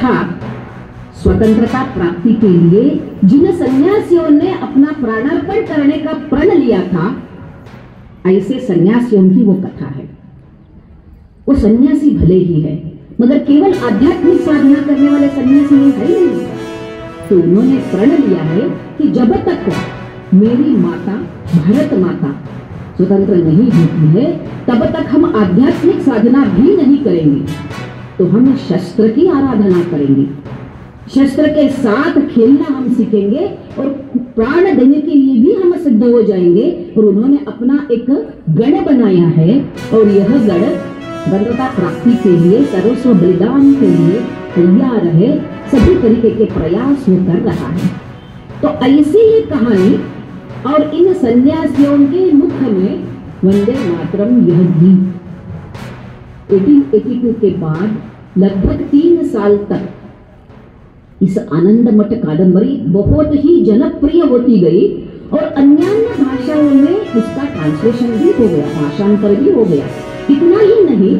अर्थात स्वतंत्रता प्राप्ति के लिए जिन सन्यासियों ने अपना प्राणार्पण करने का प्रण लिया था, ऐसे सन्यासियों की वो कथा है। वो सन्यासी भले ही है, मगर केवल आध्यात्मिक साधना करने वाले सन्यासी है ही नहीं। तो उन्होंने प्रण लिया है कि जब तक मेरी माता भारत माता स्वतंत्र नहीं होती है, तब तक हम आध्यात्मिक साधना भी नहीं करेंगे। तो हम शस्त्र की आराधना करेंगे, शस्त्र के साथ खेलना हम सीखेंगे और प्राण देने के लिए भी हम सिद्ध हो जाएंगे। और उन्होंने अपना एक गण बनाया है और यह गण स्वतंत्रता प्राप्ति के लिए, सर्वस्व बलिदान के लिए तैयार है, सभी तरीके के प्रयास वो कर रहा है। तो ऐसी ही कहानी और इन सन्यासियों के मुख में वंदे मातरम यह गीत 1882 के बाद लगभग 3 साल तक इस आनंद मठ कादंबरी बहुत ही जनप्रिय होती गई और अन्य भाषाओं में उसका ट्रांसलेशन भी हो गया, भाषांतर भी हो गया। इतना ही नहीं,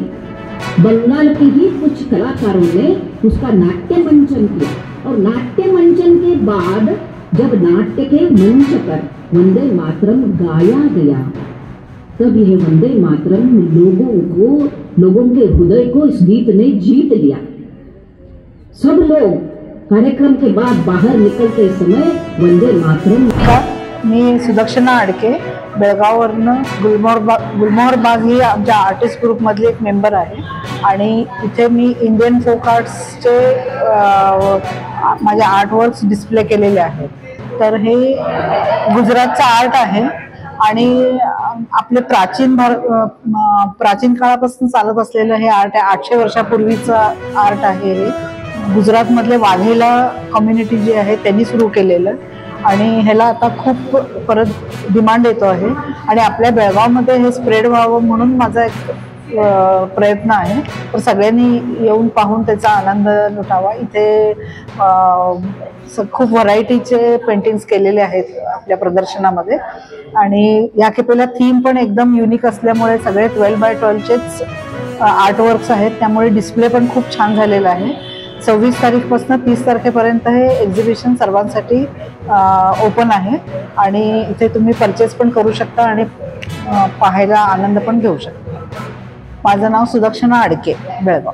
बंगाल के ही कुछ कलाकारों ने उसका नाट्य मंचन किया और नाट्य मंचन के बाद जब नाट्य के मंच पर वंदे मातरम गाया गया, तब यह वंदे मातरम लोगों के हृदय को इस गीत ने जीत लिया। सब लोग कार्यक्रम के बाद बाहर निकलते समय वंदे मातरम। मी सुदक्षिणा आडके, बेळगाववरनं गुलमोहर बाग ही आमच्या आर्टिस्ट ग्रुप मधली एक मेंबर आहे आणि इथे मी इंडियन फोक आर्ट्सचे माझे आर्टवर्क्स डिस्प्ले केलेले आहेत। तर हे गुजरातचं आर्ट आहे आणि आपले प्राचीन काळापासून चालत असलेलं हे आर्ट आहे। 800 वर्षापूर्वीचं आर्ट आहे हे। गुजरात मधले वाघेला कम्युनिटी जी आहे त्यांनी सुरू केलेलं आणि ह्याला आता खूप परत डिमांड येतो आहे आणि आपल्या बेळगावमध्ये हे स्प्रेड व्हावं म्हणून माझा एक प्रयत्न आहे। तर सगळ्यांनी येऊन पाहून त्याचा आनंद लुटावा। इथे खूप व्हरायटीचे पेंटिंग्स केलेले आहेत आपल्या प्रदर्शनामध्ये आणि या खेपेला थीम पण एकदम युनिक असल्यामुळे सगळे 12x12 चेच आर्टवर्क्स आहेत, त्यामुळे डिस्प्ले पण खूप छान झालेला आहे। 26 तारीखपासून 30 तारखेपर्यंत हे एक्झिबिशन सर्वांसाठी ओपन आहे आणि इथे तुम्ही परचेस पण करू शकता आणि पाहायला आनंद पण घेऊ शकता। माझं नाव सुदक्षिणा आडके, बेळगाव।